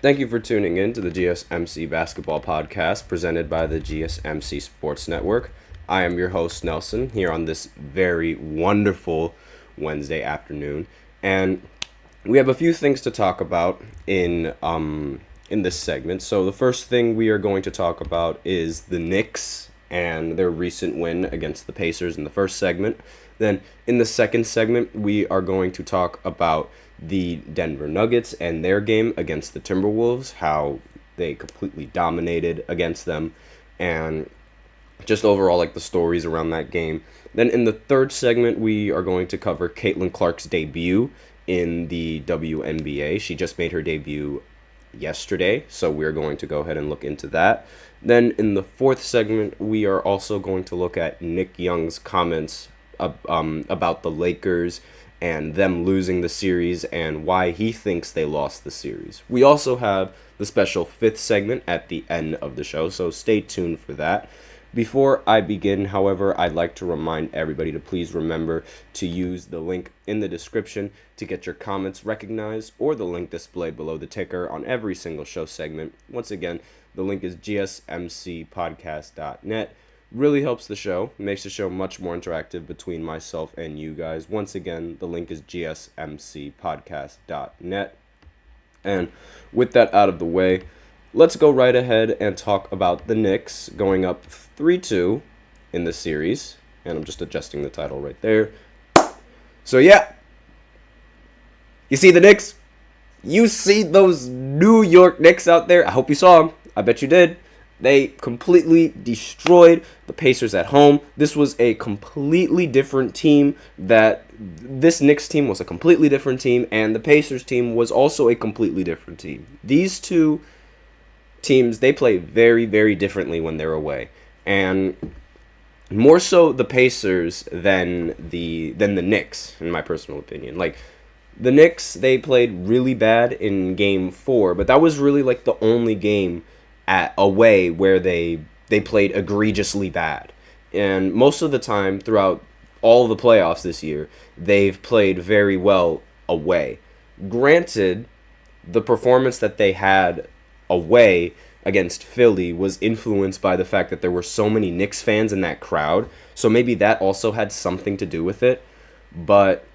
Thank you for tuning in to the GSMC Basketball Podcast presented by the GSMC Sports Network. I am your host, Nelson, here on this very wonderful Wednesday afternoon. And we have a few things to talk about in this segment. So the first thing we are going to talk about is the Knicks and their recent win against the Pacers in the first segment. Then in the second segment, we are going to talk about the Denver Nuggets and their game against the Timberwolves, how they completely dominated against them, and just overall like the stories around that game. Then in the third segment, we are going to cover Caitlin Clark's debut in the WNBA. She just made her debut yesterday, so we're going to go ahead and look into that. Then in the fourth segment, we are also going to look at Nick Young's comments about the Lakers and them losing the series and why he thinks they lost the series. We also have the special fifth segment at the end of the show, so stay tuned for that. Before I begin, however, I'd like to remind everybody to please remember to use the link in the description to get your comments recognized, or the link displayed below the ticker on every single show segment. Once again, the link is gsmcspodcast.net. Really helps the show, makes the show much more interactive between myself and you guys. Once again, the link is gsmcspodcast.net. And with that out of the way, let's go right ahead and talk about the Knicks going up 3-2 in the series. And I'm just adjusting the title right there. So yeah, you see the Knicks? You see those New York Knicks out there? I hope you saw them. I bet you did. They completely destroyed the Pacers at home. This was a completely different team. This Knicks team was a completely different team, and the Pacers team was also a completely different team. These two teams, they play very, very differently when they're away, and more so the Pacers than the Knicks, in my personal opinion. Like, the Knicks, they played really bad in Game 4, but that was really like the only game away where they played egregiously bad. And most of the time throughout all the playoffs this year, they've played very well away. Granted, the performance that they had away against Philly was influenced by the fact that there were so many Knicks fans in that crowd, so maybe that also had something to do with it. But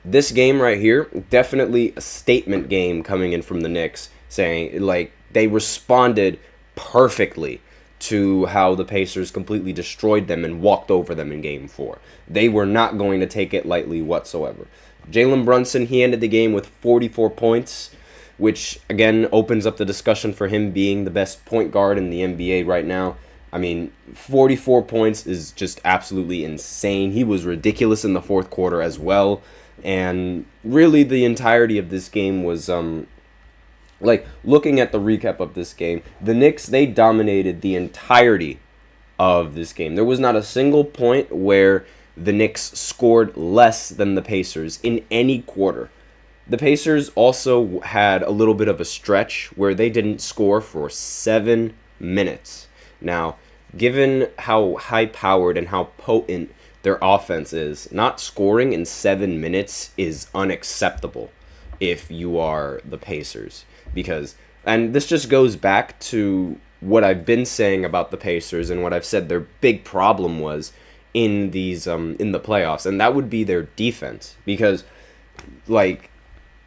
this game right here, definitely a statement game coming in from the Knicks, saying, like, they responded perfectly to how the Pacers completely destroyed them and walked over them in Game 4. They were not going to take it lightly whatsoever. Jalen Brunson, he ended the game with 44 points, which, again, opens up the discussion for him being the best point guard in the NBA right now. I mean, 44 points is just absolutely insane. He was ridiculous in the fourth quarter as well. And really, the entirety of this game was looking at the recap of this game, the Knicks, they dominated the entirety of this game. There was not a single point where the Knicks scored less than the Pacers in any quarter. The Pacers also had a little bit of a stretch where they didn't score for 7 minutes. Now, given how high-powered and how potent their offense is, not scoring in 7 minutes is unacceptable if you are the Pacers. And this just goes back to what I've been saying about the Pacers and what I've said their big problem was in the playoffs, and that would be their defense, because like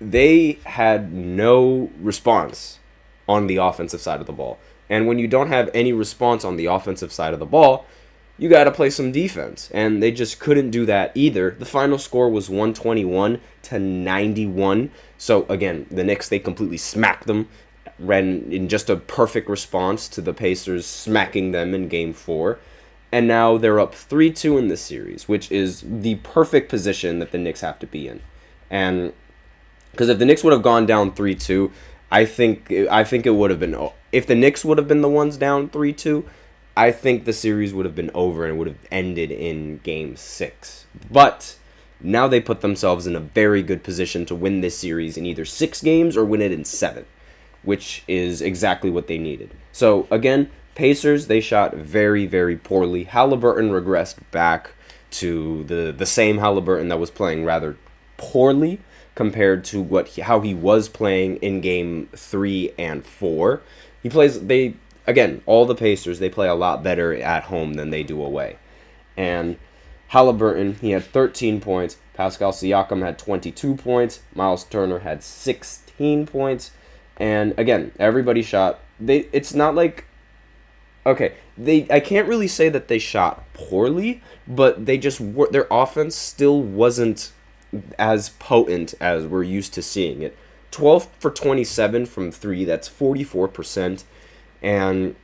they had no response on the offensive side of the ball. And when you don't have any response on the offensive side of the ball, you got to play some defense, and they just couldn't do that either. The final score was 121-91. So again, the Knicks, they completely smacked them, ran in just a perfect response to the Pacers smacking them in Game 4. And now they're up 3-2 in this series, which is the perfect position that the Knicks have to be in. And because if the Knicks would have gone down 3-2, I think it would have been, if the Knicks would have been the ones down 3-2, I think the series would have been over and would have ended in Game 6. But now they put themselves in a very good position to win this series in either 6 games or win it in 7, which is exactly what they needed. So, again, Pacers, they shot very, very poorly. Halliburton regressed back to the same Halliburton that was playing rather poorly compared to how he was playing in game 3 and 4. Again, all the Pacers, they play a lot better at home than they do away. And Halliburton, he had 13 points. Pascal Siakam had 22 points. Miles Turner had 16 points. And again, everybody shot. It's not like, okay, I can't really say that they shot poorly, but their offense still wasn't as potent as we're used to seeing it. 12 for 27 from 3, that's 44%. And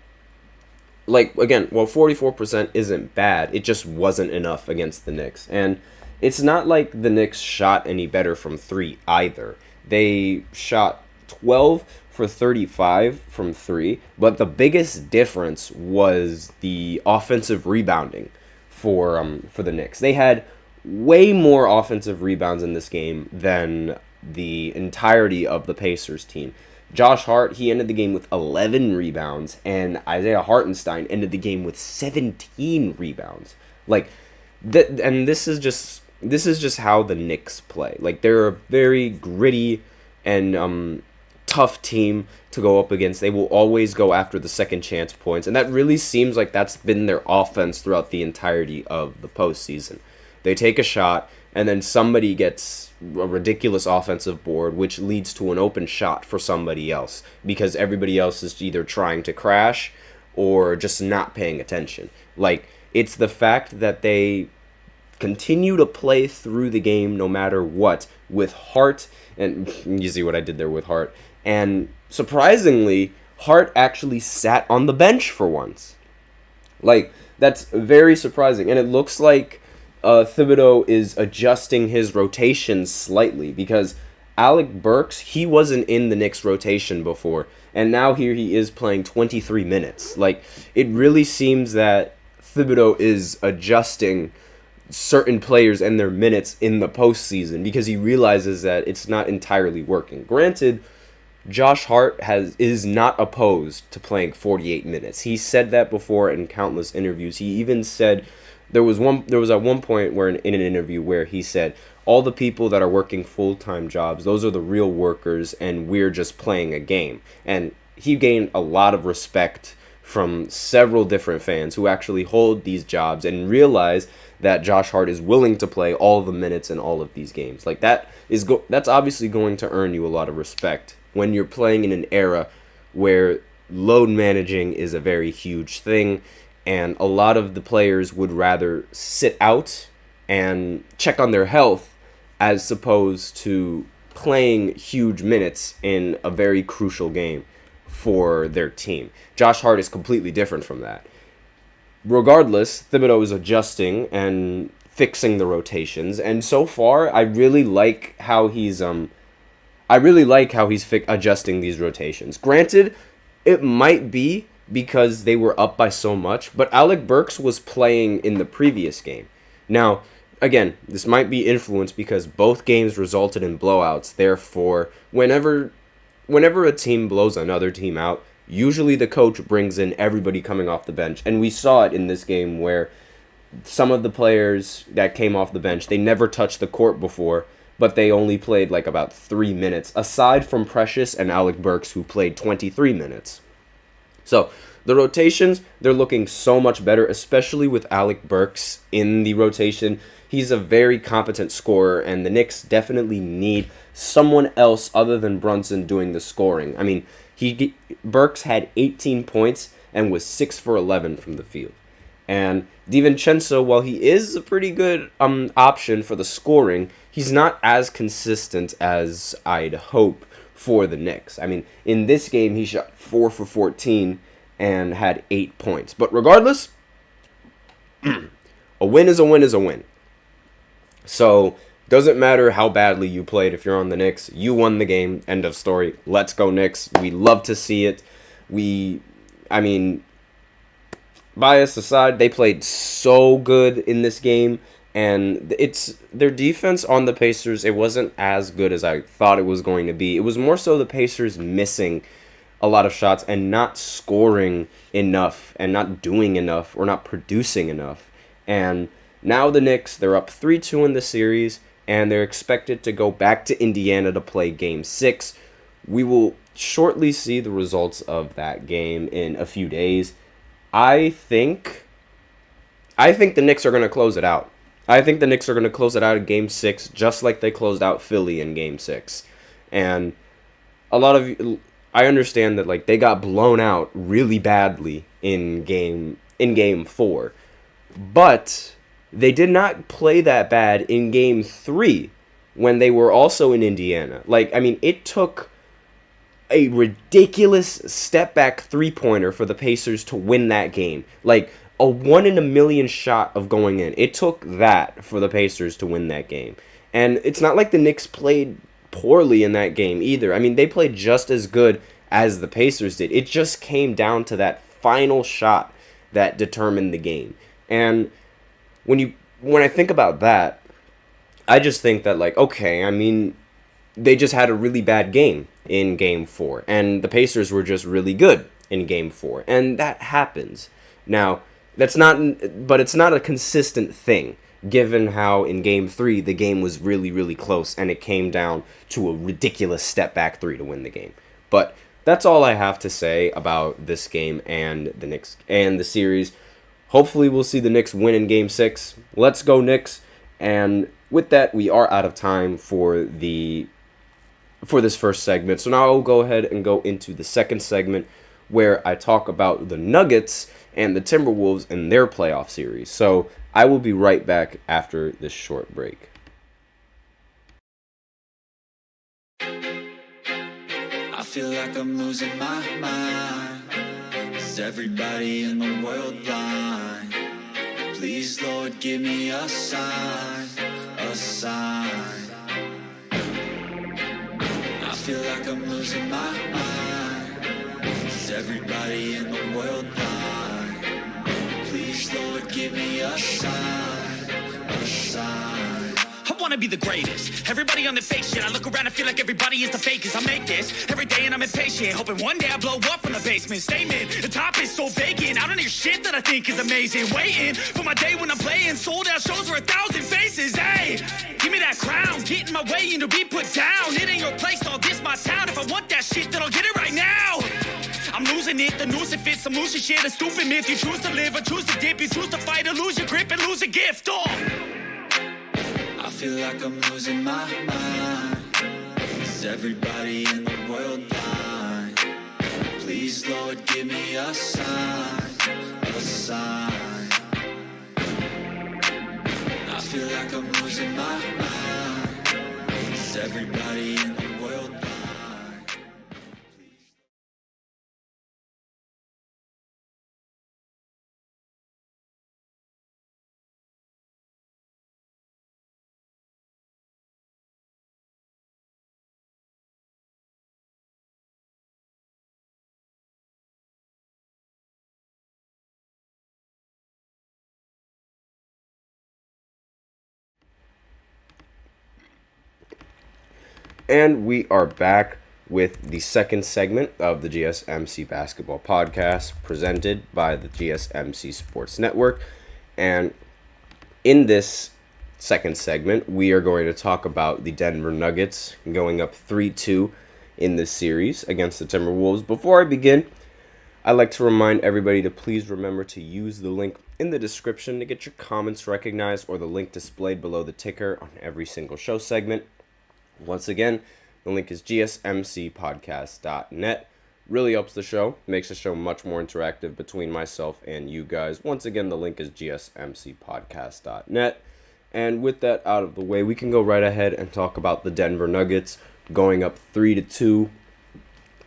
again, 44% isn't bad. It just wasn't enough against the Knicks. And it's not like the Knicks shot any better from 3 either. They shot 12 for 35 from 3, but the biggest difference was the offensive rebounding for the Knicks. They had way more offensive rebounds in this game than the entirety of the Pacers team. Josh Hart, he ended the game with 11 rebounds, and Isaiah Hartenstein ended the game with 17 rebounds. And this is just how the Knicks play. They're a very gritty and tough team to go up against. They will always go after the second chance points, and that really seems like that's been their offense throughout the entirety of the postseason. They take a shot, and then somebody gets a ridiculous offensive board, which leads to an open shot for somebody else, because everybody else is either trying to crash or just not paying attention. It's the fact that they continue to play through the game no matter what, with Hart, and you see what I did there with Hart, and surprisingly, Hart actually sat on the bench for once. That's very surprising, and it looks like Thibodeau is adjusting his rotation slightly, because Alec Burks, he wasn't in the Knicks rotation before, and now here he is playing 23 minutes. It really seems that Thibodeau is adjusting certain players and their minutes in the postseason, because he realizes that it's not entirely working. Granted, Josh Hart is not opposed to playing 48 minutes. He said that before in countless interviews. He even said there was at one point where in an interview where he said, all the people that are working full-time jobs, those are the real workers, and we're just playing a game. And he gained a lot of respect from several different fans who actually hold these jobs and realize that Josh Hart is willing to play all the minutes in all of these games. That's obviously going to earn you a lot of respect when you're playing in an era where load managing is a very huge thing, and a lot of the players would rather sit out and check on their health as opposed to playing huge minutes in a very crucial game for their team. Josh Hart is completely different from that. Regardless, Thibodeau is adjusting and fixing the rotations, and so far, I really like how he's adjusting these rotations. Granted, it might be because they were up by so much, but Alec Burks was playing in the previous game. Now, again, this might be influenced because both games resulted in blowouts. Therefore, whenever a team blows another team out, usually the coach brings in everybody coming off the bench. And we saw it in this game where some of the players that came off the bench, they never touched the court before, but they only played about 3 minutes, aside from Precious and Alec Burks, who played 23 minutes. So the rotations, they're looking so much better, especially with Alec Burks in the rotation. He's a very competent scorer, and the Knicks definitely need someone else other than Brunson doing the scoring. I mean, Burks had 18 points and was 6 for 11 from the field. And DiVincenzo, while he is a pretty good option for the scoring, he's not as consistent as I'd hope for the Knicks. I mean, in this game, he shot 4 for 14 and had 8 points. But regardless, a win is a win is a win. So, doesn't matter how badly you played if you're on the Knicks. You won the game. End of story. Let's go Knicks. We love to see it. Bias aside, they played so good in this game, and it's their defense on the Pacers, it wasn't as good as I thought it was going to be. It was more so the Pacers missing a lot of shots and not scoring enough and not doing enough or not producing enough. And now the Knicks, they're up 3-2 in the series. and they're expected to go back to Indiana to play Game 6. We will shortly see the results of that game in a few days. I think the Knicks are going to close it out. I think the Knicks are going to close it out in Game 6, just like they closed out Philly in Game 6. And I understand that like they got blown out really badly in Game 4. But they did not play that bad in Game 3 when they were also in Indiana. Like, I mean, it took a ridiculous step-back three-pointer for the Pacers to win that game. Like, a 1 in a million shot of going in. It took that for the Pacers to win that game. And it's not like the Knicks played poorly in that game either. I mean, they played just as good as the Pacers did. It just came down to that final shot that determined the game. And when I think about that, I just think that, like, okay, I mean, they just had a really bad game in Game 4, and the Pacers were just really good in Game 4, and that happens. Now, it's not a consistent thing, given how in Game 3 the game was really, really close, and it came down to a ridiculous step-back three to win the game. But that's all I have to say about this game and the Knicks and the series. Hopefully we'll see the Knicks win in Game 6. Let's go Knicks. And with that, we are out of time for this first segment. So now I'll go ahead and go into the second segment where I talk about the Nuggets and the Timberwolves in their playoff series. So I will be right back after this short break. I feel like I'm losing my mind. Is everybody in the world blind? Please, Lord, give me a sign, a sign. I feel like I'm losing my mind. Is everybody in the world blind? Please, Lord, give me a sign, a sign. I wanna be the greatest. Everybody on the fake shit. I look around and feel like everybody is the fakest. I make this every day and I'm impatient, hoping one day I blow up from the basement. Statement, the top is so vacant. I don't hear shit that I think is amazing. Waiting for my day when I'm playing sold out shows for 1,000 faces. Hey, give me that crown. Get in my way and to be put down. It ain't your place, all this my town. If I want that shit, then I'll get it right now. I'm losing it, the noose it fits. Some losing shit, a stupid myth. You choose to live or choose to dip. You choose to fight or lose your grip and lose a gift. Oh. I feel like I'm losing my mind. Is everybody in the world blind? Please, Lord, give me a sign, a sign. I feel like I'm losing my mind. Is everybody in the world blind? And we are back with the second segment of the GSMC Basketball Podcast presented by the GSMC Sports Network. And in this second segment, we are going to talk about the Denver Nuggets going up 3-2 in this series against the Timberwolves. Before I begin, I'd like to remind everybody to please remember to use the link in the description to get your comments recognized, or the link displayed below the ticker on every single show segment. Once again, the link is gsmcspodcast.net. Really helps the show, makes the show much more interactive between myself and you guys. Once again, the link is gsmcspodcast.net. And with that out of the way, we can go right ahead and talk about the Denver Nuggets going up 3-2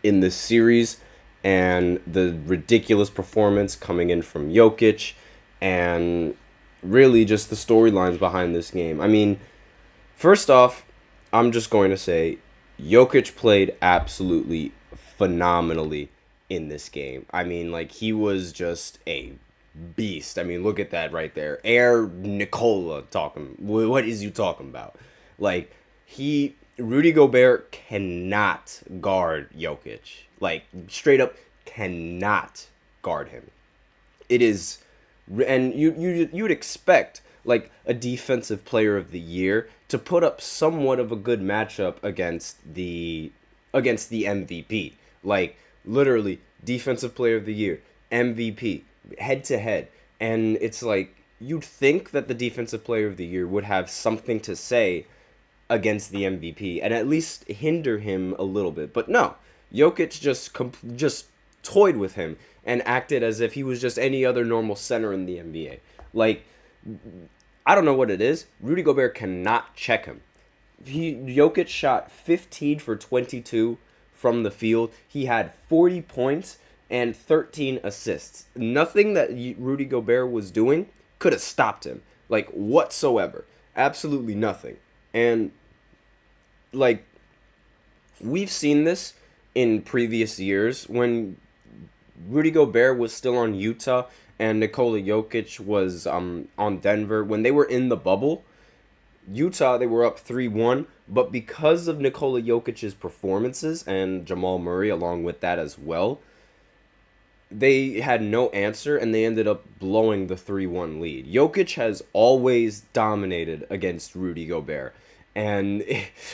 in this series, and the ridiculous performance coming in from Jokic, and really just the storylines behind this game. I mean, first off, I'm just going to say Jokic played absolutely phenomenally in this game. I mean, like, he was just a beast. I mean, look at that right there. Air Nikola talking. What is you talking about? Like, Rudy Gobert cannot guard Jokic. Like, straight up cannot guard him. It is, and you'd expect like a defensive player of the year to put up somewhat of a good matchup against the MVP. Like literally defensive player of the year, MVP, head to head. And it's like you'd think that the defensive player of the year would have something to say against the MVP and at least hinder him a little bit. But no, Jokic just toyed with him and acted as if he was just any other normal center in the NBA. Like, I don't know what it is. Rudy Gobert cannot check him. Jokic shot 15 for 22 from the field. He had 40 points and 13 assists. Nothing that Rudy Gobert was doing could have stopped him, like, whatsoever. Absolutely nothing. And, like, we've seen this in previous years when Rudy Gobert was still on Utah and Nikola Jokic was on Denver. When they were in the bubble, Utah, they were up 3-1, but because of Nikola Jokic's performances and Jamal Murray along with that as well, they had no answer and they ended up blowing the 3-1 lead. Jokic has always dominated against Rudy Gobert. And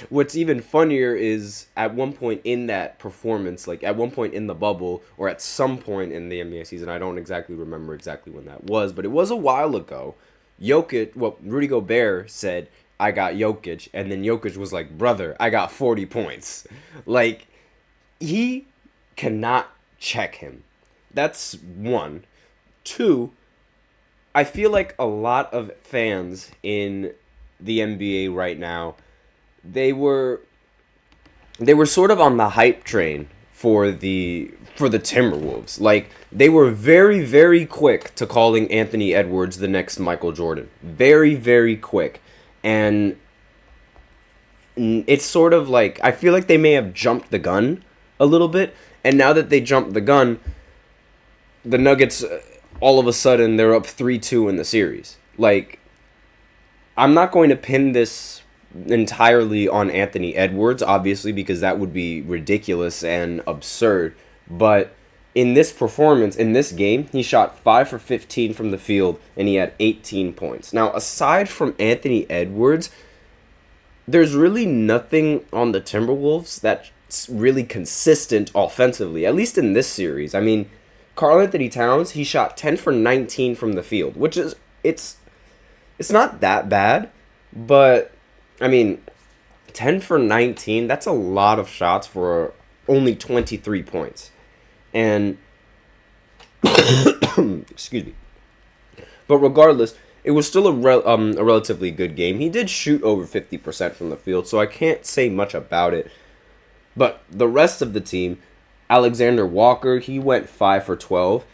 what's even funnier is at one point in that performance, like at one point in the bubble or at some point in the NBA season, I don't exactly remember exactly when that was, but it was a while ago. Rudy Gobert said, "I got Jokic," and then Jokic was like, "Brother, I got 40 points." Like, he cannot check him. That's one. Two, I feel like a lot of fans in the NBA right now, they were sort of on the hype train for the Timberwolves. Like, they were very, very quick to calling Anthony Edwards the next Michael Jordan. Very, very quick. And it's sort of like, I feel like they may have jumped the gun a little bit. And now that they jumped the gun, the Nuggets, all of a sudden, they're up 3-2 in the series. Like, I'm not going to pin this entirely on Anthony Edwards, obviously, because that would be ridiculous and absurd. But in this performance, in this game, he shot 5 for 15 from the field, and he had 18 points. Now, aside from Anthony Edwards, there's really nothing on the Timberwolves that's really consistent offensively, at least in this series. I mean, Karl Anthony Towns, he shot 10 for 19 from the field, which is, it's not that bad, but, I mean, 10 for 19, that's a lot of shots for only 23 points. And, excuse me. But regardless, it was still a relatively good game. He did shoot over 50% from the field, so I can't say much about it. But the rest of the team, Alexander Walker, he went 5 for 12.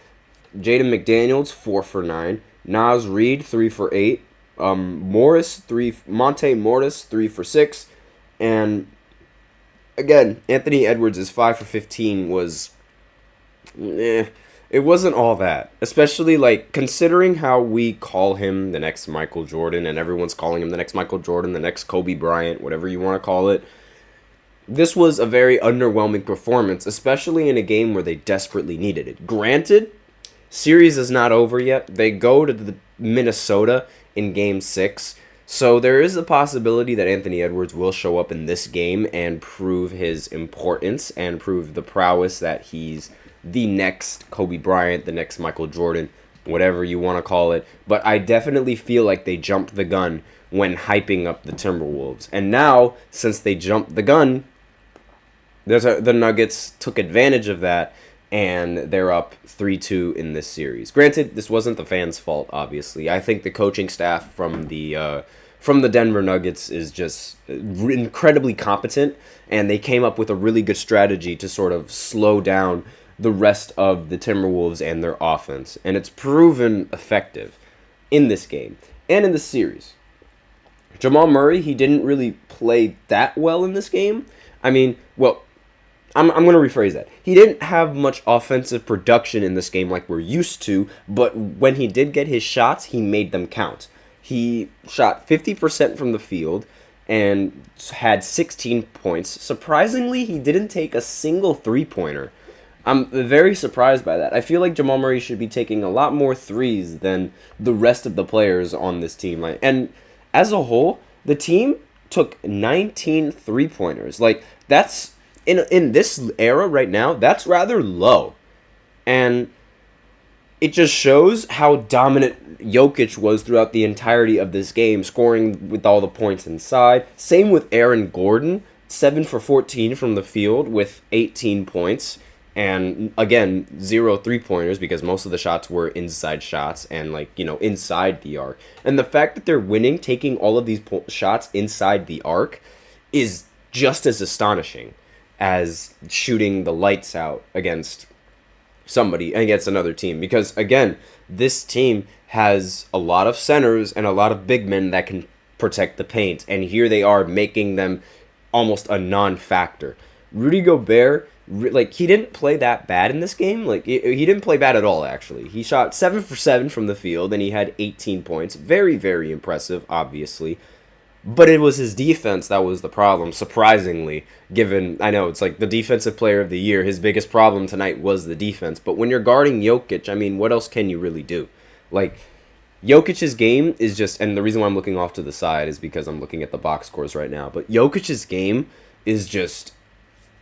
Jaden McDaniels, 4 for 9. Naz Reid, 3 for 8. Monte Morris, 3 for 6. And again, Anthony Edwards' 5 for 15 was, it wasn't all that. Especially, like, considering how we call him the next Michael Jordan, and everyone's calling him the next Michael Jordan, the next Kobe Bryant, whatever you want to call it. This was a very underwhelming performance, especially in a game where they desperately needed it. Granted, series is not over yet. They go to Minnesota in Game 6. So there is a possibility that Anthony Edwards will show up in this game and prove his importance and prove the prowess that he's the next Kobe Bryant, the next Michael Jordan, whatever you want to call it. But I definitely feel like they jumped the gun when hyping up the Timberwolves. And now, since they jumped the gun, the Nuggets took advantage of that, and they're up 3-2 in this series. Granted, this wasn't the fans' fault, obviously. I think the coaching staff from the Denver Nuggets is just incredibly competent, and they came up with a really good strategy to sort of slow down the rest of the Timberwolves and their offense. And it's proven effective in this game and in the series. Jamal Murray, he didn't really play that well in this game. I mean, well, I'm going to rephrase that. He didn't have much offensive production in this game like we're used to, but when he did get his shots, he made them count. He shot 50% from the field and had 16 points. Surprisingly, he didn't take a single three-pointer. I'm very surprised by that. I feel like Jamal Murray should be taking a lot more threes than the rest of the players on this team. Like, and as a whole, the team took 19 three-pointers. Like, that's, in this era right now, that's rather low. And it just shows how dominant Jokic was throughout the entirety of this game, scoring with all the points inside. Same with Aaron Gordon, 7 for 14 from the field with 18 points. And again, 0 3-pointers because most of the shots were inside shots and, like, you know, inside the arc. And the fact that they're winning, taking all of these shots inside the arc, is just as astonishing as shooting the lights out against somebody, against another team. Because, again, this team has a lot of centers and a lot of big men that can protect the paint. And here they are making them almost a non-factor. Rudy Gobert, like, he didn't play that bad in this game. Like, he didn't play bad at all, actually. He shot 7 for 7 from the field, and he had 18 points. Very, very impressive, obviously. But it was his defense that was the problem, surprisingly, given, I know, it's like the defensive player of the year. His biggest problem tonight was the defense. But when you're guarding Jokic, I mean, what else can you really do? Like, Jokic's game is just, and the reason why I'm looking off to the side is because I'm looking at the box scores right now. But Jokic's game is just,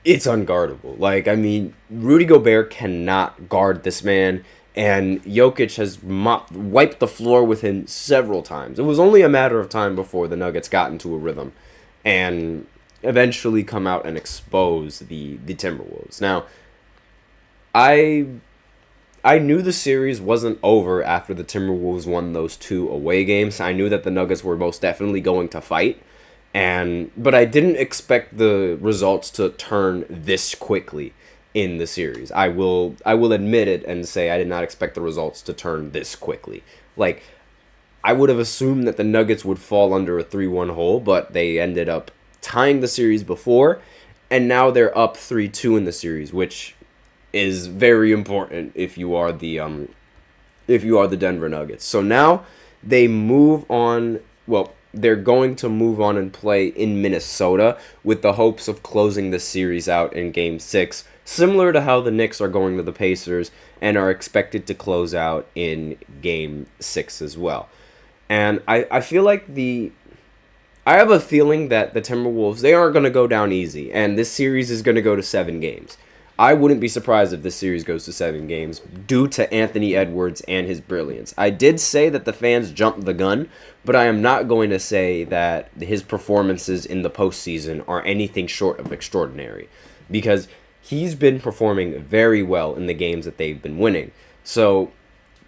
it's unguardable. Like, I mean, Rudy Gobert cannot guard this man, and Jokic has wiped the floor with him several times. It was only a matter of time before the Nuggets got into a rhythm and eventually come out and expose the Timberwolves. Now, I knew the series wasn't over after the Timberwolves won those 2 away games. I knew that the Nuggets were most definitely going to fight. But I didn't expect the results to turn this quickly in the series. I will admit it and say I did not expect the results to turn this quickly. Like, I would have assumed that the Nuggets would fall under a 3-1 hole, but they ended up tying the series before, and now they're up 3-2 in the series, which is very important if you are the Denver Nuggets. So now they move on. Well, they're going to move on and play in Minnesota with the hopes of closing the series out in Game 6, similar to how the Knicks are going to the Pacers and are expected to close out in Game 6 as well. And I feel like I have a feeling that the Timberwolves, they aren't going to go down easy, and this series is going to go to 7 games. I wouldn't be surprised if this series goes to 7 games due to Anthony Edwards and his brilliance. I did say that the fans jumped the gun, but I am not going to say that his performances in the postseason are anything short of extraordinary, because he's been performing very well in the games that they've been winning. So,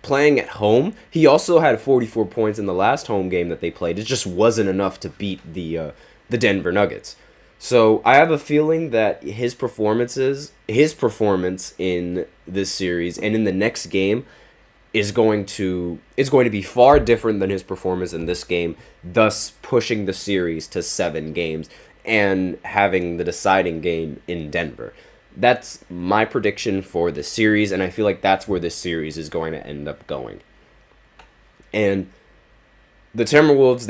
playing at home, he also had 44 points in the last home game that they played. It just wasn't enough to beat the Denver Nuggets. So I have a feeling that his performance in this series and in the next game is going to be far different than his performance in this game, thus pushing the series to 7 games and having the deciding game in Denver. That's my prediction for the series, and I feel like that's where this series is going to end up going. And the Timberwolves,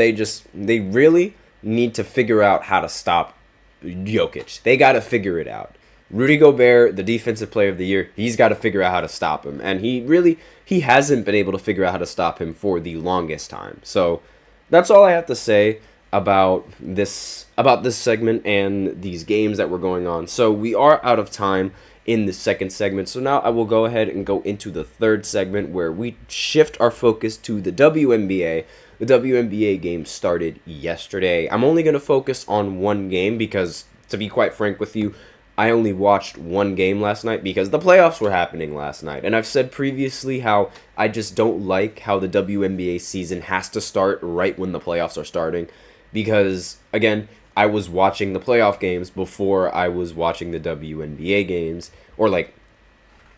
they really need to figure out how to stop Jokic. They got to figure it out. Rudy Gobert, the defensive player of the year, he's got to figure out how to stop him. And he hasn't been able to figure out how to stop him for the longest time. So that's all I have to say about this segment and these games that were going on. So we are out of time in the second segment. So now I will go ahead and go into the third segment where we shift our focus to the WNBA. The WNBA game started yesterday. I'm only going to focus on one game because, to be quite frank with you, I only watched one game last night because the playoffs were happening last night. And I've said previously how I just don't like how the WNBA season has to start right when the playoffs are starting. Because, again, I was watching the playoff games before I was watching the WNBA games. Or, like,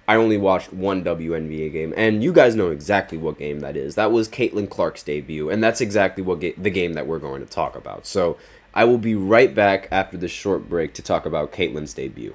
I only watched one WNBA game, and you guys know exactly what game that is. That was Caitlin Clark's debut, and that's exactly what the game that we're going to talk about. So I will be right back after this short break to talk about Caitlin's debut.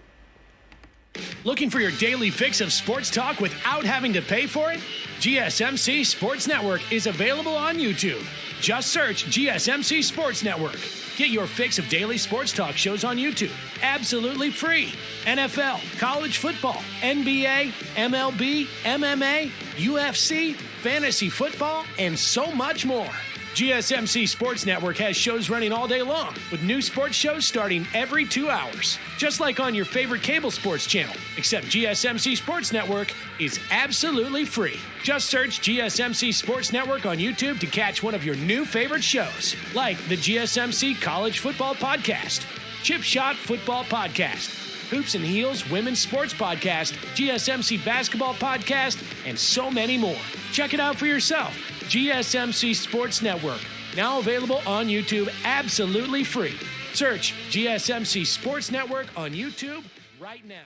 Looking for your daily fix of sports talk without having to pay for it? GSMC Sports Network is available on YouTube. Just search GSMC Sports Network. Get your fix of daily sports talk shows on YouTube, absolutely free. NFL, college football, NBA, MLB, MMA, UFC, fantasy football, and so much more. GSMC Sports Network has shows running all day long, with new sports shows starting every 2 hours. Just like on your favorite cable sports channel, except GSMC Sports Network is absolutely free. Just search GSMC Sports Network on YouTube to catch one of your new favorite shows, like the GSMC College Football Podcast, Chip Shot Football Podcast, Hoops and Heels Women's Sports Podcast, GSMC Basketball Podcast, and so many more. Check it out for yourself. GSMC Sports Network, now available on YouTube absolutely free. Search GSMC Sports Network on YouTube right now.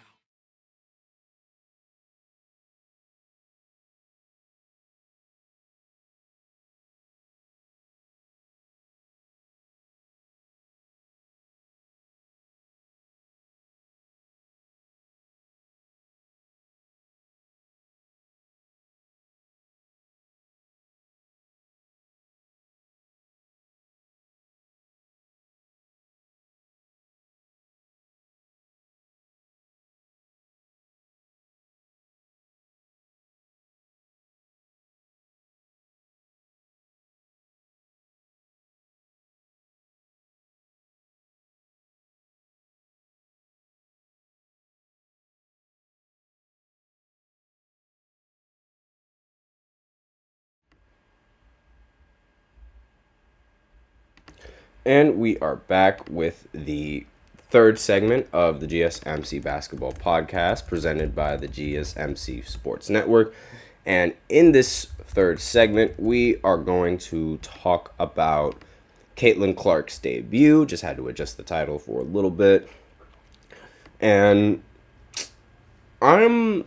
And we are back with the third segment of the GSMC Basketball Podcast presented by the GSMC Sports Network. And in this third segment, we are going to talk about Caitlin Clark's debut. Just had to adjust the title for a little bit. And I'm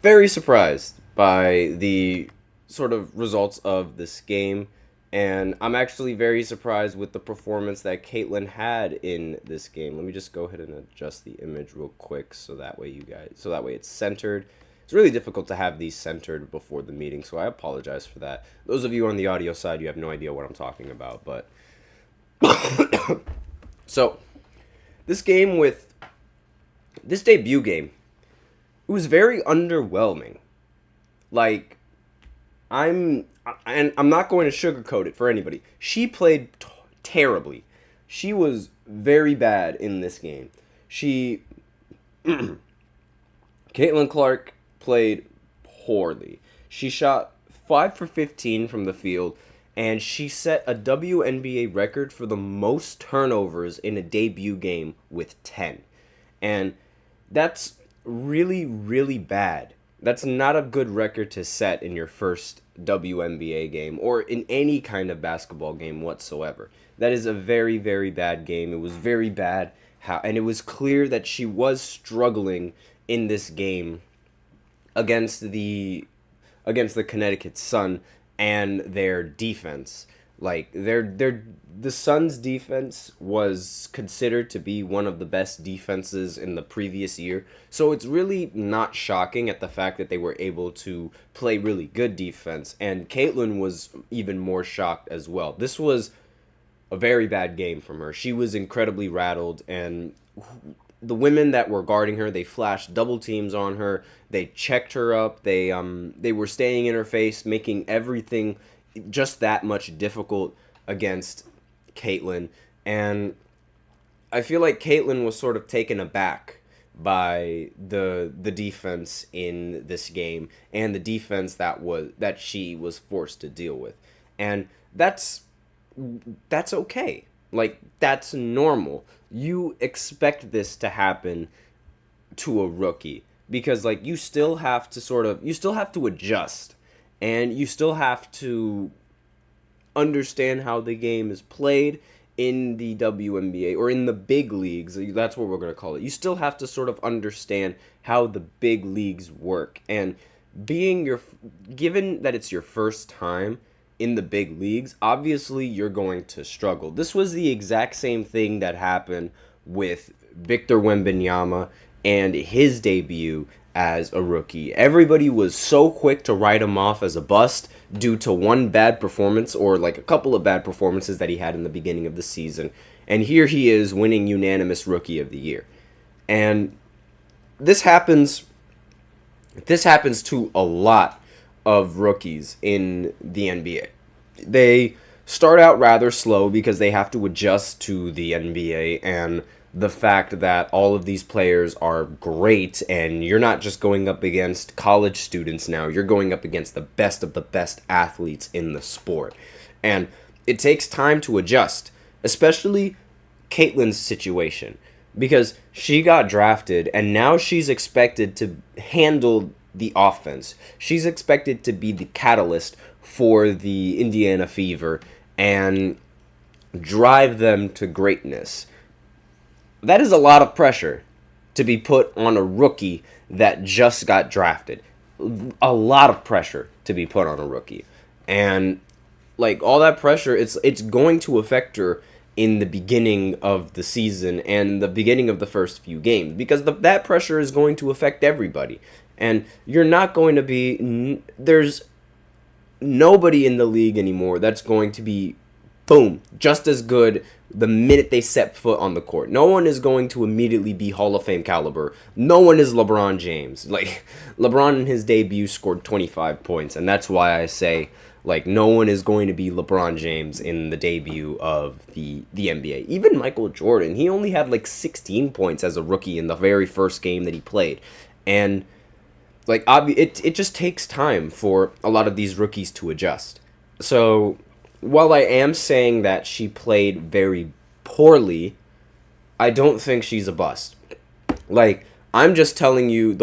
very surprised by the sort of results of this game. And I'm actually very surprised with the performance that Caitlin had in this game. Let me just go ahead and adjust the image real quick so that way it's centered. It's really difficult to have these centered before the meeting, so I apologize for that. Those of you on the audio side, you have no idea what I'm talking about, but so this debut game, it was very underwhelming. Like, I'm not going to sugarcoat it for anybody. She played terribly. She was very bad in this game. Caitlin Clark played poorly. She shot 5 for 15 from the field, and she set a WNBA record for the most turnovers in a debut game with 10. And that's really, really bad. That's not a good record to set in your first WNBA game or in any kind of basketball game whatsoever. That is a very, very bad game. It was very bad, and it was clear that she was struggling in this game against the Connecticut Sun and their defense. Like the Suns' defense was considered to be one of the best defenses in the previous year. So it's really not shocking at the fact that they were able to play really good defense. And Caitlin was even more shocked as well. This was a very bad game from her. She was incredibly rattled, and the women that were guarding her, they flashed double teams on her. They checked her up. They were staying in her face, making everything just that much difficult against Caitlin. And I feel like Caitlin was sort of taken aback by the defense in this game and the defense that she was forced to deal with. And that's okay. Like, that's normal. You expect this to happen to a rookie because, like, you still have to adjust. And you still have to understand how the game is played in the WNBA or in the big leagues. That's what we're going to call it. You still have to sort of understand how the big leagues work. And given that it's your first time in the big leagues, obviously you're going to struggle. This was the exact same thing that happened with Victor Wembanyama and his debut as a rookie. Everybody was so quick to write him off as a bust due to one bad performance or like a couple of bad performances that he had in the beginning of the season. And here he is winning unanimous Rookie of the Year. And this happens to a lot of rookies in the NBA. They start out rather slow because they have to adjust to the NBA and the fact that all of these players are great, and you're not just going up against college students now, you're going up against the best of the best athletes in the sport. And it takes time to adjust, especially Caitlin's situation, because she got drafted and now she's expected to handle the offense. She's expected to be the catalyst for the Indiana Fever and drive them to greatness. That is a lot of pressure to be put on a rookie that just got drafted. A lot of pressure to be put on a rookie. And like all that pressure, it's going to affect her in the beginning of the season and the beginning of the first few games, because that pressure is going to affect everybody. And you're not going to be, there's nobody in the league anymore that's going to be, boom, just as good the minute they set foot on the court. No one is going to immediately be Hall of Fame caliber. No one is LeBron James. Like, LeBron in his debut scored 25 points, and that's why I say, like, no one is going to be LeBron James in the debut of the NBA. Even Michael Jordan, he only had like 16 points as a rookie in the very first game that he played. And like, it just takes time for a lot of these rookies to adjust. So while I am saying that she played very poorly, I don't think she's a bust. Like, I'm just telling you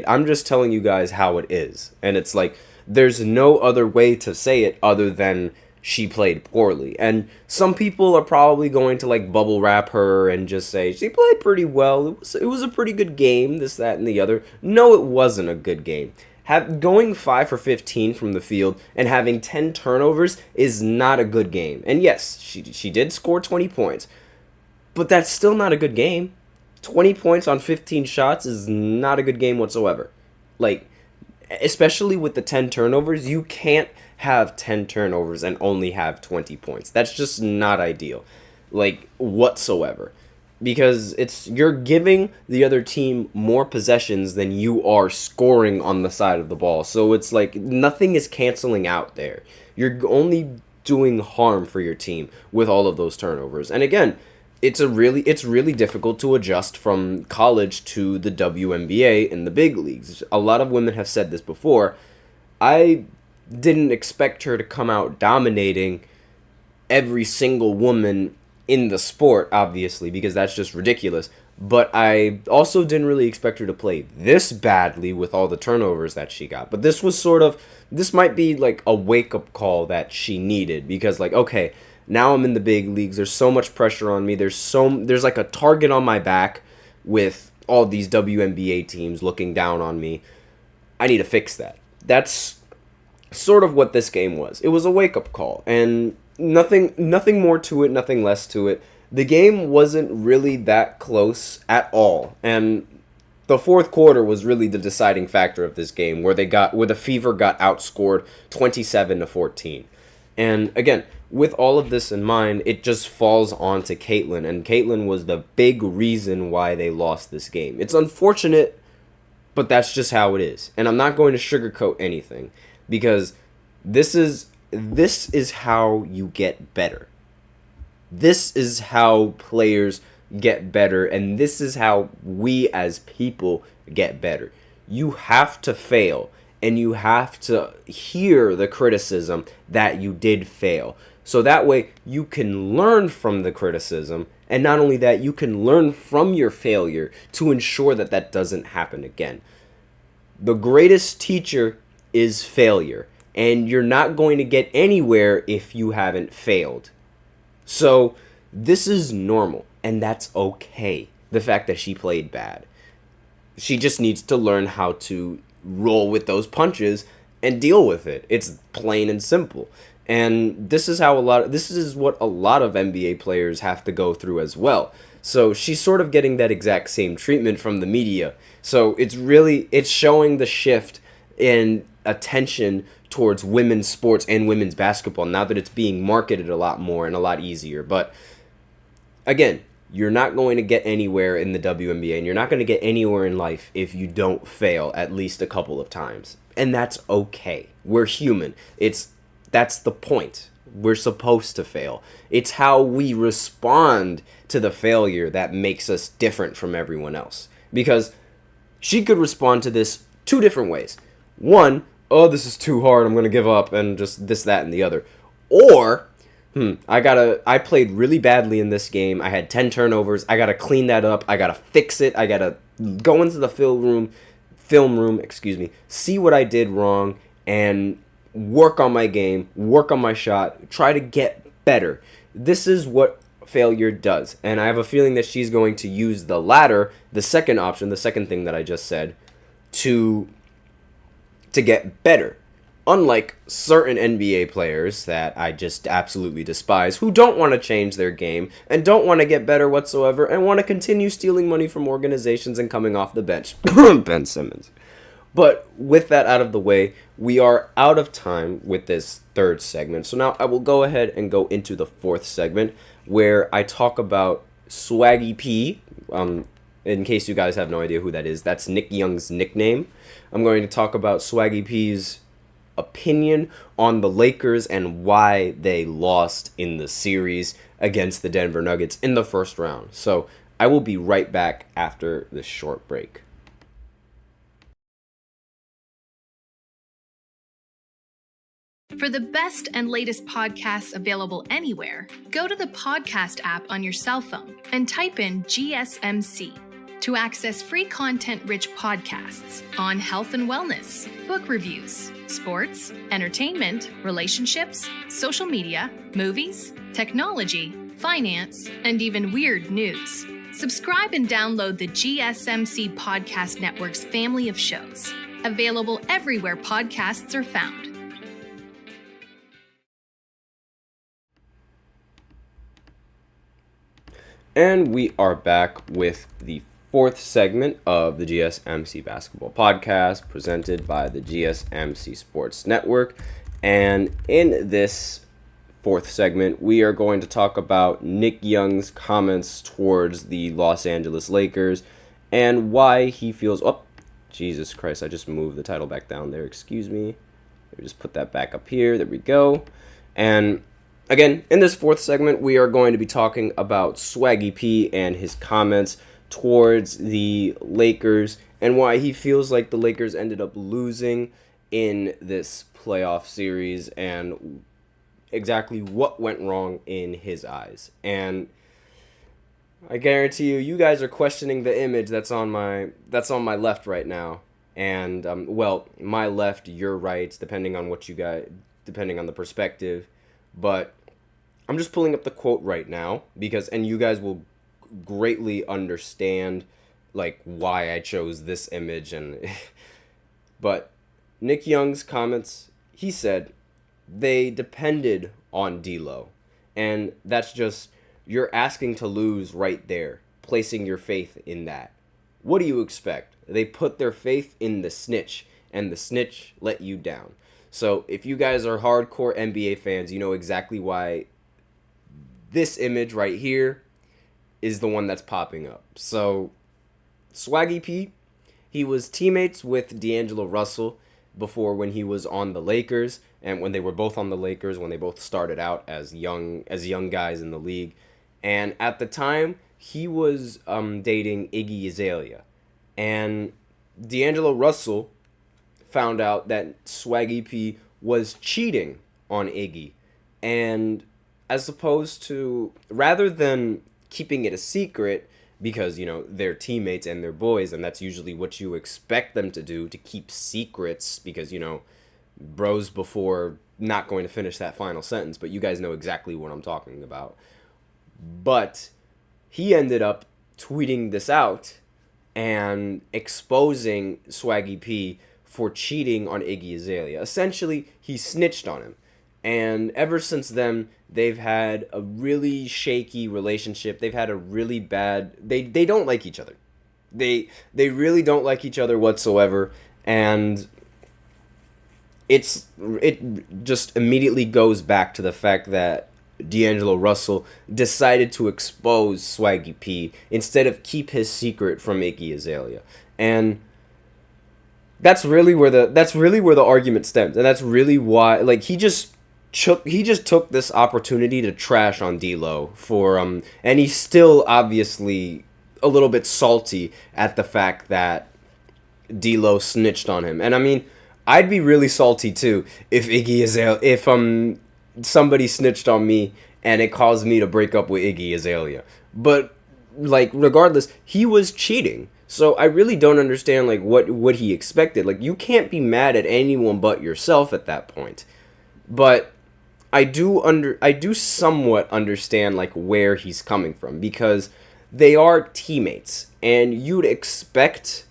I'm just telling you guys how it is. And it's like, there's no other way to say it other than she played poorly. And some people are probably going to like bubble wrap her and just say she played pretty well. It was a pretty good game, this, that, and the other. No, it wasn't a good game. Going 5 for 15 from the field and having 10 turnovers is not a good game. And yes, she did score 20 points, but that's still not a good game. 20 points on 15 shots is not a good game whatsoever. Like, especially with the 10 turnovers, you can't have 10 turnovers and only have 20 points. That's just not ideal, like, whatsoever. Because you're giving the other team more possessions than you are scoring on the side of the ball. So it's like nothing is canceling out there. You're only doing harm for your team with all of those turnovers. And again, it's really difficult to adjust from college to the WNBA in the big leagues. A lot of women have said this before. I didn't expect her to come out dominating every single woman in the sport, obviously, because that's just ridiculous. But I also didn't really expect her to play this badly with all the turnovers that she got. But this might be like a wake-up call that she needed, because like, okay, now I'm in the big leagues. There's so much pressure on me. There's like a target on my back with all these WNBA teams looking down on me. I need to fix that. That's sort of what this game was. It was a wake-up call, and nothing more to it, nothing less to it. The game wasn't really that close at all, and the fourth quarter was really the deciding factor of this game, where the Fever got outscored 27-14. And again, with all of this in mind, it just falls on to Caitlin, and Caitlin was the big reason why they lost this game. It's unfortunate, but that's just how it is. And I'm not going to sugarcoat anything, because this is how you get better. This is how players get better, and this is how we as people get better. You have to fail, and you have to hear the criticism that you did fail. So that way you can learn from the criticism, and not only that, you can learn from your failure to ensure that that doesn't happen again. The greatest teacher is failure, and you're not going to get anywhere if you haven't failed. So this is normal, and that's okay. The fact that she played bad. She just needs to learn how to roll with those punches and deal with it. It's plain and simple. And this is what a lot of NBA players have to go through as well. So she's sort of getting that exact same treatment from the media. So it's showing the shift in attention towards women's sports and women's basketball now that it's being marketed a lot more and a lot easier. But again, you're not going to get anywhere in the WNBA, and you're not going to get anywhere in life if you don't fail at least a couple of times. And that's okay. We're human. That's the point. We're supposed to fail. It's how we respond to the failure that makes us different from everyone else. Because she could respond to this two different ways. One, oh, this is too hard, I'm going to give up, and just this, that, and the other. Or, I played really badly in this game. I had 10 turnovers. I got to clean that up. I got to fix it. I got to go into the film room, see what I did wrong, and work on my game, work on my shot, try to get better. This is what failure does. And I have a feeling that she's going to use the latter, the second option, the second thing that I just said, to get better. Unlike certain NBA players that I just absolutely despise, who don't want to change their game and don't want to get better whatsoever and want to continue stealing money from organizations and coming off the bench. Ben Simmons. But with that out of the way, we are out of time with this third segment. So now I will go ahead and go into the fourth segment where I talk about Swaggy P. In case you guys have no idea who that is, that's Nick Young's nickname. I'm going to talk about Swaggy P's opinion on the Lakers and why they lost in the series against the Denver Nuggets in the first round. So I will be right back after this short break. For the best and latest podcasts available anywhere, go to the podcast app on your cell phone and type in GSMC to access free content-rich podcasts on health and wellness, book reviews, sports, entertainment, relationships, social media, movies, technology, finance, and even weird news. Subscribe and download the GSMC Podcast Network's family of shows, available everywhere podcasts are found. And we are back with the fourth segment of the GSMC Basketball Podcast presented by the GSMC Sports Network. And in this fourth segment, we are going to talk about Nick Young's comments towards the Los Angeles Lakers and why he feels... Oh, Jesus Christ, I just moved the title back down there. Excuse me. Let me just put that back up here. There we go. And again, in this fourth segment, we are going to be talking about Swaggy P and his comments towards the Lakers and why he feels like the Lakers ended up losing in this playoff series and exactly what went wrong in his eyes. And I guarantee you guys are questioning the image that's on my left right now. And well, my left, your right, depending on the perspective. But I'm just pulling up the quote right now and you guys will greatly understand like why I chose this image. And but Nick Young's comments, he said they depended on D'Lo, and that's just, you're asking to lose right there, placing your faith in that. What do you expect? They put their faith in the snitch, and the snitch let you down. So if you guys are hardcore NBA fans, you know exactly why this image right here is the one that's popping up. So Swaggy P, he was teammates with D'Angelo Russell before when he was on the Lakers, and when they were both on the Lakers, when they both started out as young guys in the league. And at the time, he was dating Iggy Azalea. And D'Angelo Russell found out that Swaggy P was cheating on Iggy. And as opposed to, rather than keeping it a secret, because, you know, they're teammates and they're boys, and that's usually what you expect them to do, to keep secrets, because, you know, bros before not going to finish that final sentence, but you guys know exactly what I'm talking about. But he ended up tweeting this out and exposing Swaggy P for cheating on Iggy Azalea. Essentially, he snitched on him. And ever since then, they've had a really shaky relationship. They've had a really bad... They don't like each other. They really don't like each other whatsoever. And it just immediately goes back to the fact that D'Angelo Russell decided to expose Swaggy P instead of keep his secret from Iggy Azalea. And that's really where the argument stems. And that's really why, like, he just took this opportunity to trash on D'Lo for and he's still obviously a little bit salty at the fact that D'Lo snitched on him. And I mean, I'd be really salty too if somebody snitched on me and it caused me to break up with Iggy Azalea. But like, regardless, he was cheating. So I really don't understand like what he expected. Like, you can't be mad at anyone but yourself at that point. But I do somewhat understand like where he's coming from, because they are teammates and you'd expect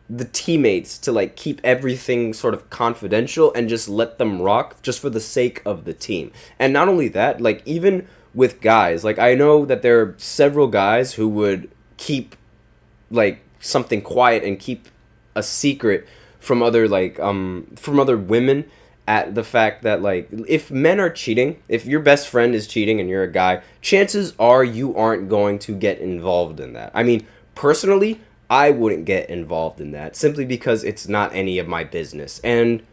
the teammates to like keep everything sort of confidential and just let them rock just for the sake of the team. And not only that, like even with guys, like I know that there are several guys who would keep like something quiet and keep a secret from other women at the fact that, like, if men are cheating, if your best friend is cheating and you're a guy, chances are you aren't going to get involved in that. I mean, personally, I wouldn't get involved in that simply because it's not any of my business. And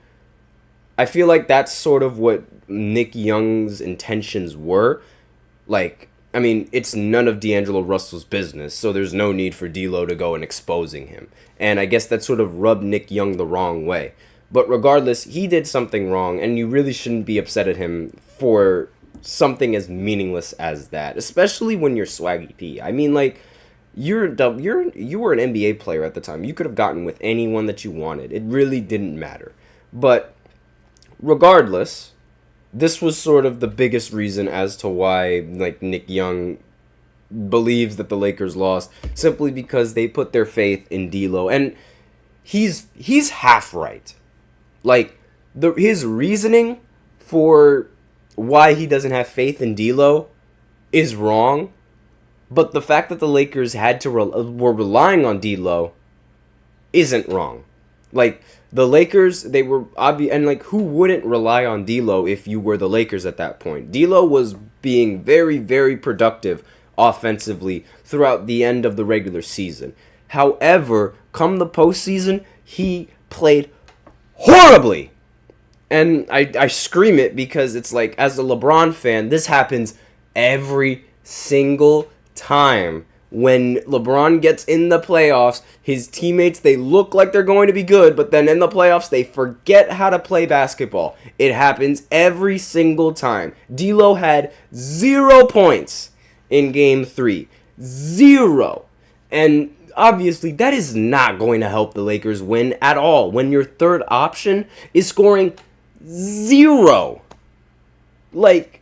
I feel like that's sort of what Nick Young's intentions were. Like, I mean, it's none of D'Angelo Russell's business, so there's no need for D'Lo to go and exposing him. And I guess that sort of rubbed Nick Young the wrong way. But regardless, he did something wrong, and you really shouldn't be upset at him for something as meaningless as that, especially when you're Swaggy P. I mean, like, you were an NBA player at the time. You could have gotten with anyone that you wanted. It really didn't matter. But regardless, this was sort of the biggest reason as to why, like, Nick Young believes that the Lakers lost, simply because they put their faith in D'Lo, and he's half right. Like, his reasoning for why he doesn't have faith in D'Lo is wrong, but the fact that the Lakers were relying on D'Lo isn't wrong. Like, the Lakers, they were obvious, and like, who wouldn't rely on D'Lo if you were the Lakers at that point? D'Lo was being very, very productive offensively throughout the end of the regular season. However, come the postseason, he played horribly. And I scream it because it's like, as a LeBron fan, this happens every single time. When LeBron gets in the playoffs, his teammates, they look like they're going to be good, but then in the playoffs, they forget how to play basketball. It happens every single time. D'Lo had 0 points in Game 3. 0. And obviously, that is not going to help the Lakers win at all when your third option is scoring 0. Like,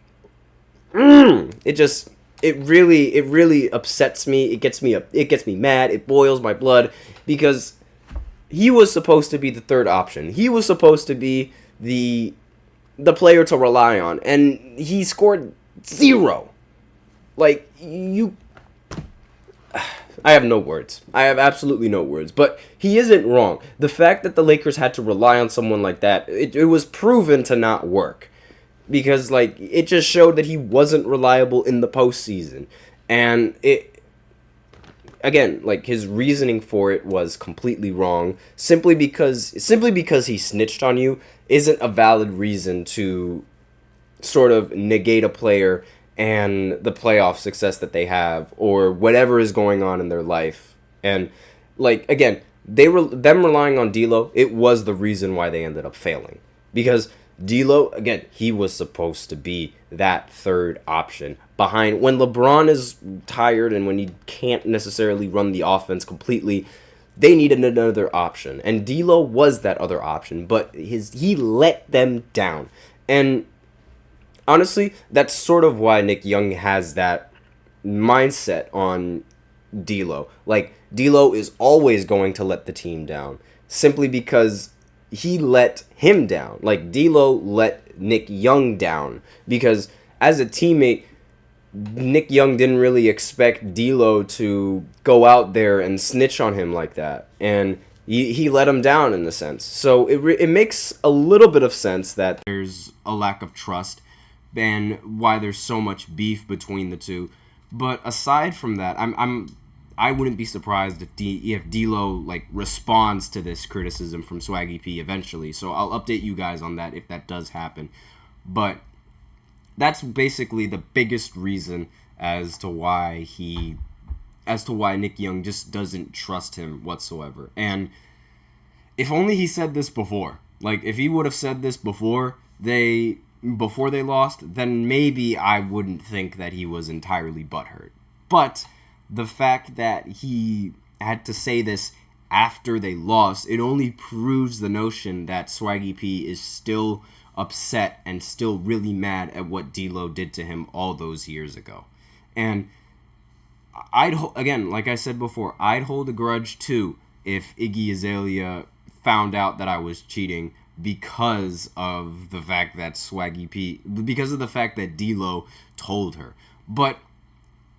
it really upsets me. It gets me mad. It boils my blood, because he was supposed to be the third option. He was supposed to be the player to rely on, and he scored 0. Like, I have no words. I have absolutely no words. But he isn't wrong. The fact that the Lakers had to rely on someone like that, it was proven to not work. Because, like, it just showed that he wasn't reliable in the postseason. And again, like, his reasoning for it was completely wrong. Simply because he snitched on you isn't a valid reason to sort of negate a player and the playoff success that they have, or whatever is going on in their life. And, like, again, them relying on D'Lo, it was the reason why they ended up failing. Because D'Lo, again, he was supposed to be that third option behind when LeBron is tired and when he can't necessarily run the offense completely. They needed another option, and D'Lo was that other option, but he let them down. And honestly, that's sort of why Nick Young has that mindset on D'Lo. Like, D'Lo is always going to let the team down, simply because he let him down. Like, D'Lo let Nick Young down because as a teammate, Nick Young didn't really expect D'Lo to go out there and snitch on him like that, and he let him down in a sense. So it makes a little bit of sense that there's a lack of trust and why there's so much beef between the two. But aside from that, I wouldn't be surprised if D'Lo like responds to this criticism from Swaggy P eventually. So I'll update you guys on that if that does happen. But that's basically the biggest reason as to why Nick Young just doesn't trust him whatsoever. And if only he said this before. Like, if he would have said this before they lost, then maybe I wouldn't think that he was entirely butthurt. But the fact that he had to say this after they lost, it only proves the notion that Swaggy P is still upset and still really mad at what D'Lo did to him all those years ago. And again, like I said before, I'd hold a grudge too if Iggy Azalea found out that I was cheating because of the fact that D'Lo told her. But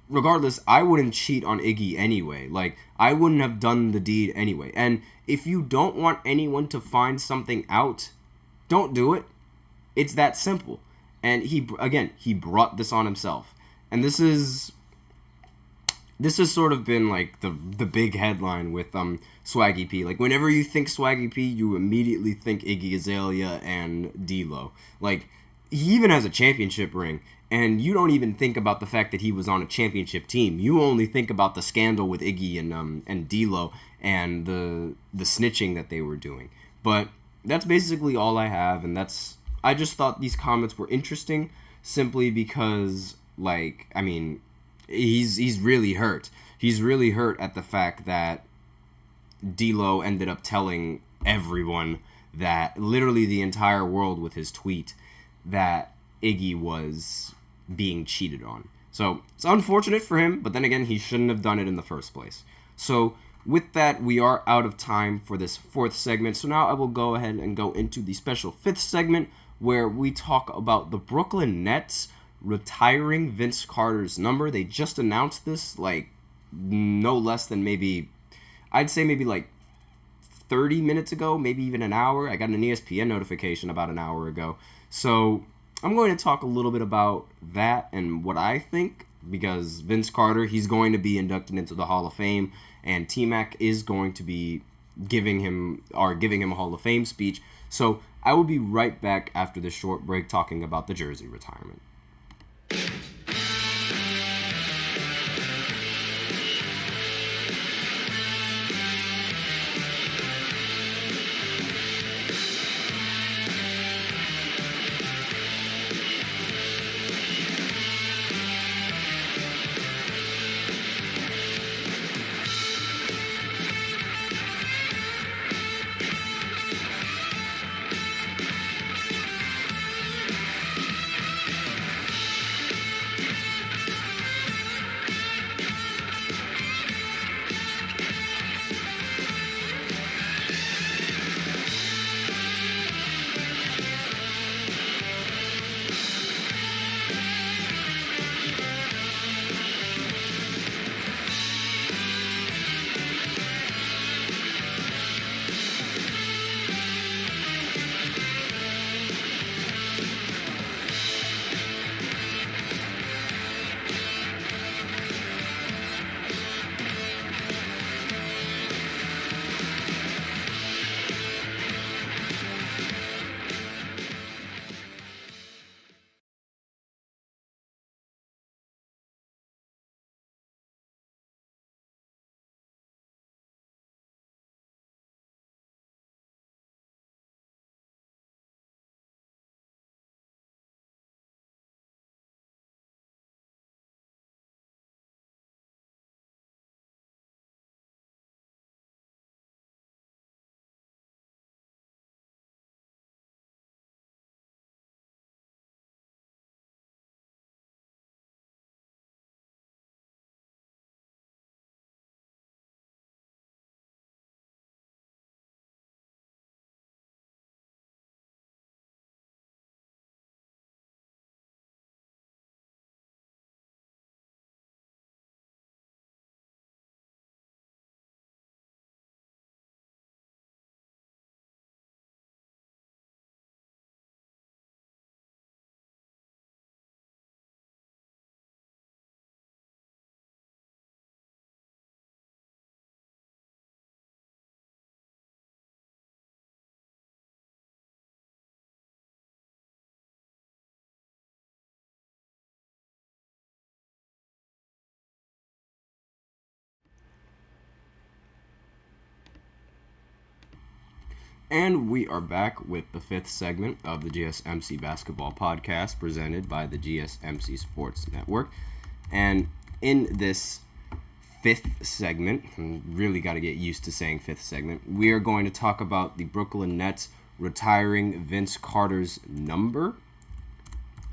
regardless, I wouldn't cheat on Iggy anyway. Like, I wouldn't have done the deed anyway. And if you don't want anyone to find something out, don't do it. It's that simple. And he brought this on himself. And this has sort of been like the big headline with Swaggy P. Like, whenever you think Swaggy P, you immediately think Iggy Azalea and D'Lo. Like, he even has a championship ring, and you don't even think about the fact that he was on a championship team. You only think about the scandal with Iggy and D'Lo and the snitching that they were doing. But that's basically all I have, and I just thought these comments were interesting simply because, like, I mean, he's really hurt. He's really hurt at the fact that D'Lo ended up telling everyone, that literally the entire world with his tweet, that Iggy was being cheated on. So it's unfortunate for him, but then again, he shouldn't have done it in the first place. So with that, we are out of time for this fourth segment. So now I will go ahead and go into the special fifth segment, where we talk about the Brooklyn Nets retiring Vince Carter's number. They just announced this, like, no less than I'd say maybe like 30 minutes ago, maybe even an hour. I got an ESPN notification about an hour ago. So I'm going to talk a little bit about that and what I think, because Vince Carter, he's going to be inducted into the Hall of Fame, and T-Mac is going to be giving him a Hall of Fame speech. So I will be right back after this short break talking about the jersey retirement. And we are back with the fifth segment of the GSMC Basketball Podcast presented by the GSMC Sports Network. And in this fifth segment, really got to get used to saying fifth segment, we are going to talk about the Brooklyn Nets retiring Vince Carter's number.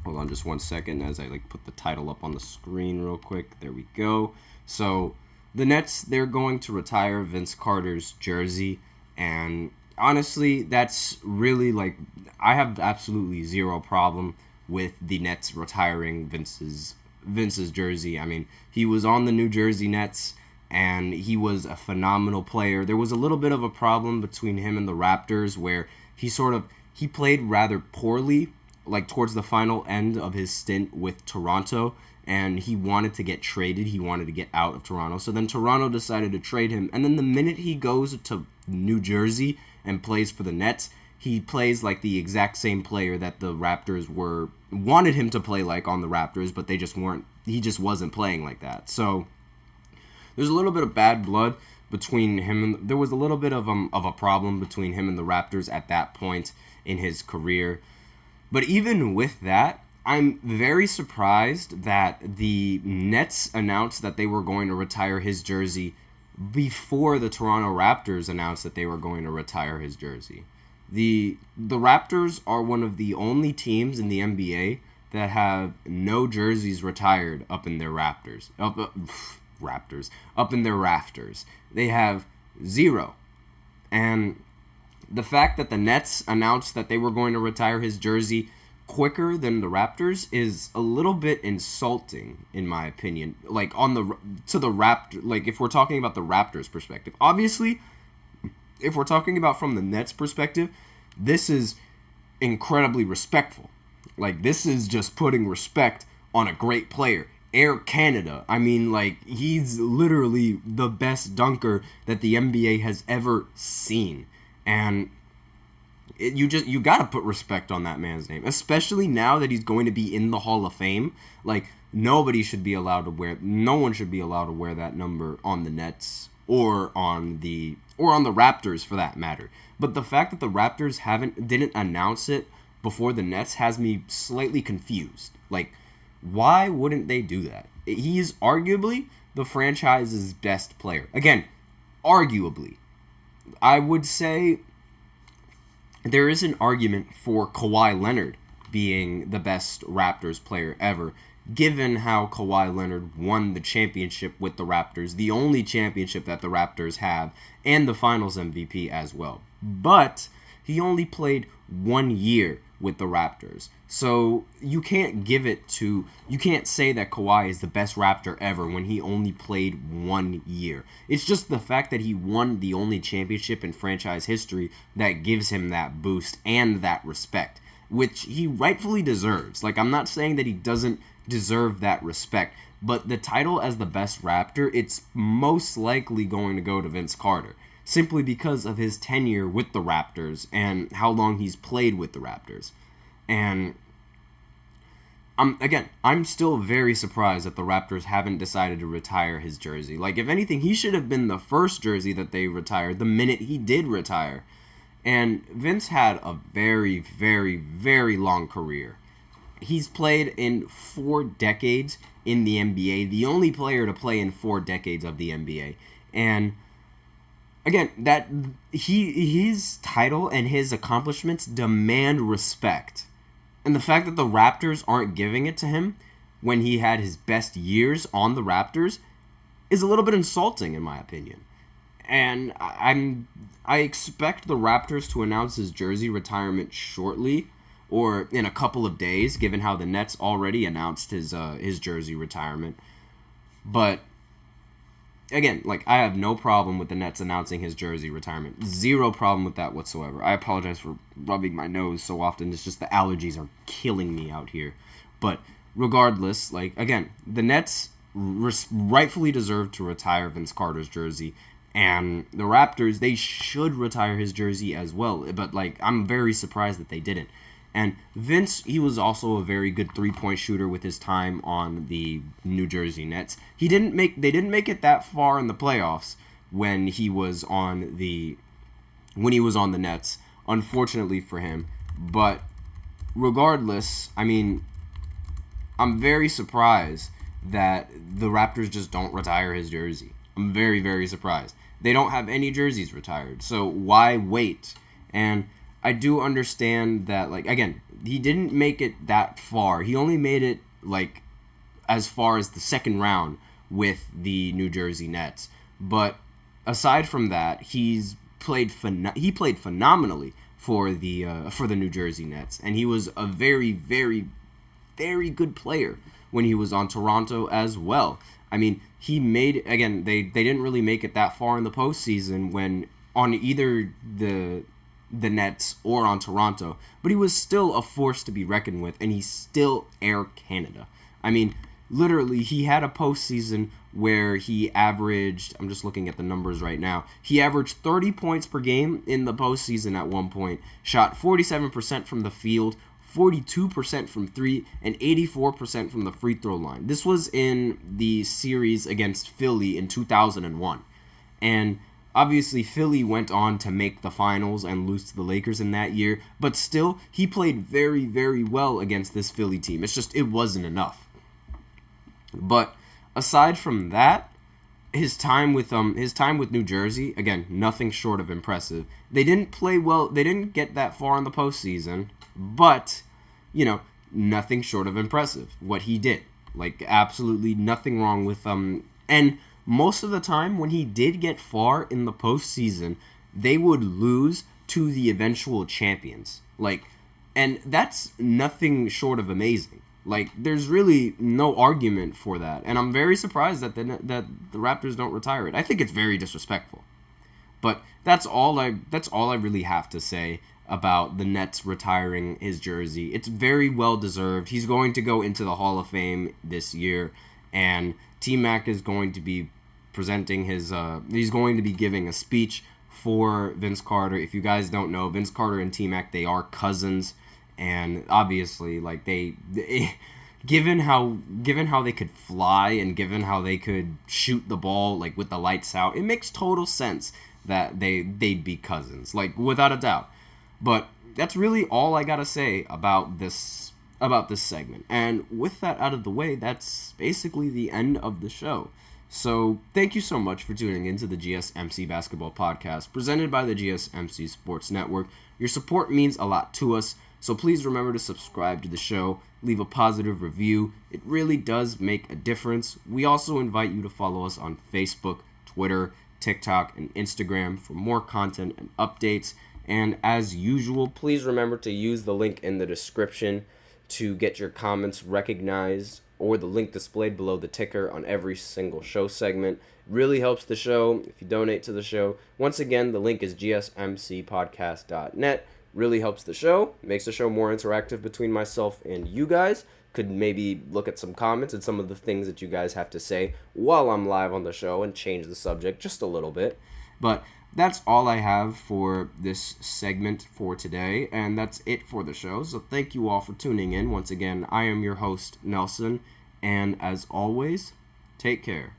Hold on just 1 second as I put the title up on the screen real quick. There we go. So the Nets, they're going to retire Vince Carter's jersey, and honestly, that's really I have absolutely zero problem with the Nets retiring Vince's jersey. I mean, he was on the New Jersey Nets, and he was a phenomenal player. There was a little bit of a problem between him and the Raptors where he played rather poorly, towards the final end of his stint with Toronto, and he wanted to get traded. He wanted to get out of Toronto. So then Toronto decided to trade him, and then the minute he goes to New Jersey and plays for the Nets, he plays like the exact same player that the Raptors wanted him to play like on the Raptors, but he just wasn't playing like that. So there's a little bit of bad blood between him, and there was a little bit of a problem between him and the Raptors at that point in his career. But even with that, I'm very surprised that the Nets announced that they were going to retire his jersey before the Toronto Raptors announced that they were going to retire his jersey. The Raptors are one of the only teams in the NBA that have no jerseys retired up in their up in their rafters. They have zero. And the fact that the Nets announced that they were going to retire his jersey quicker than the Raptors is a little bit insulting, in my opinion. If we're talking about the Raptors perspective. Obviously, if we're talking about from the Nets perspective, this is incredibly respectful. This is just putting respect on a great player. Air Canada. I mean, he's literally the best dunker that the NBA has ever seen. And you gotta put respect on that man's name, especially now that he's going to be in the Hall of Fame. No one should be allowed to wear that number on the Nets or on the Raptors for that matter. But the fact that the Raptors didn't announce it before the Nets has me slightly confused. Why wouldn't they do that? He is arguably the franchise's best player. Again, arguably. I would say there is an argument for Kawhi Leonard being the best Raptors player ever, given how Kawhi Leonard won the championship with the Raptors, the only championship that the Raptors have, and the Finals MVP as well. But he only played 1 year with the Raptors. So you can't say that Kawhi is the best Raptor ever when he only played 1 year. It's just the fact that he won the only championship in franchise history that gives him that boost and that respect, which he rightfully deserves. I'm not saying that he doesn't deserve that respect, but the title as the best Raptor, it's most likely going to go to Vince Carter, simply because of his tenure with the Raptors and how long he's played with the Raptors. And I'm still very surprised that the Raptors haven't decided to retire his jersey. If anything, he should have been the first jersey that they retired the minute he did retire. And Vince had a very, very, very long career. He's played in 4 decades in the NBA, the only player to play in 4 decades of the NBA. And again, that his title and his accomplishments demand respect. And the fact that the Raptors aren't giving it to him when he had his best years on the Raptors is a little bit insulting, in my opinion. And I expect the Raptors to announce his jersey retirement shortly, or in a couple of days, given how the Nets already announced his jersey retirement. But again, I have no problem with the Nets announcing his jersey retirement. Zero problem with that whatsoever. I apologize for rubbing my nose so often. It's just the allergies are killing me out here. But regardless, again, the Nets rightfully deserve to retire Vince Carter's jersey. And the Raptors, they should retire his jersey as well. But, I'm very surprised that they didn't. And Vince, he was also a very good three-point shooter with his time on the New Jersey Nets. They didn't make it that far in the playoffs when he was on the Nets. unfortunately for him. But regardless, I mean, I'm very surprised that the Raptors just don't retire his jersey. I'm very, very surprised. They don't have any jerseys retired, so why wait? And I do understand that, like, again, he didn't make it that far. He only made it, like, as far as the second round with the New Jersey Nets. But aside from that, he played phenomenally for the New Jersey Nets, and he was a very, very, very good player when he was on Toronto as well. I mean, he made, again, they didn't really make it that far in the postseason when on either the Nets or on Toronto, but he was still a force to be reckoned with, and he's still Air Canada. I mean, literally, he had a postseason where he averaged, I'm just looking at the numbers right now, he averaged 30 points per game in the postseason at one point, shot 47% from the field, 42% from three, and 84% from the free throw line. This was in the series against Philly in 2001. And obviously, Philly went on to make the finals and lose to the Lakers in that year, but still, he played very, very well against this Philly team. It's just, it wasn't enough. But aside from that, his time with New Jersey, again, nothing short of impressive. They didn't play well. They didn't get that far in the postseason, but, you know, nothing short of impressive what he did. Like, absolutely nothing wrong with and most of the time when he did get far in the postseason, they would lose to the eventual champions. Like, and that's nothing short of amazing. Like, there's really no argument for that, and I'm very surprised that the Raptors don't retire it. I think it's very disrespectful. But that's all I really have to say about the Nets retiring his jersey. It's very well deserved. He's going to go into the Hall of Fame this year, and T-Mac is going to be presenting his he's going to be giving a speech for Vince Carter. If you guys don't know, Vince Carter and T-Mac, they are cousins. And obviously, like, they given how they could fly and given how they could shoot the ball, like, with the lights out, it makes total sense that they'd be cousins, like, without a doubt. But that's really all I gotta say about this segment. And with that out of the way, that's basically the end of the show. So thank you so much for tuning into the GSMC Basketball Podcast, presented by the GSMC Sports Network. Your support means a lot to us. So please remember to subscribe to the show, leave a positive review. It really does make a difference. We also invite you to follow us on Facebook, Twitter, TikTok, and Instagram for more content and updates. And as usual, please remember to use the link in the description to get your comments recognized, or the link displayed below the ticker on every single show segment. It really helps the show if you donate to the show. Once again, the link is gsmcpodcast.net. Really helps the show, makes the show more interactive between myself and you guys. Could maybe look at some comments and some of the things that you guys have to say while I'm live on the show and change the subject just a little bit. But that's all I have for this segment for today, and that's it for the show. So thank you all for tuning in. Once again, I am your host, Nelson, and as always, take care.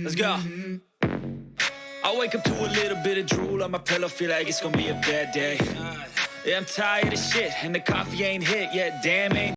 Let's go. I wake up to a little bit of drool on my pillow, feel like it's gonna be a bad day. Yeah, I'm tired of shit, and the coffee ain't hit yet, damn ain't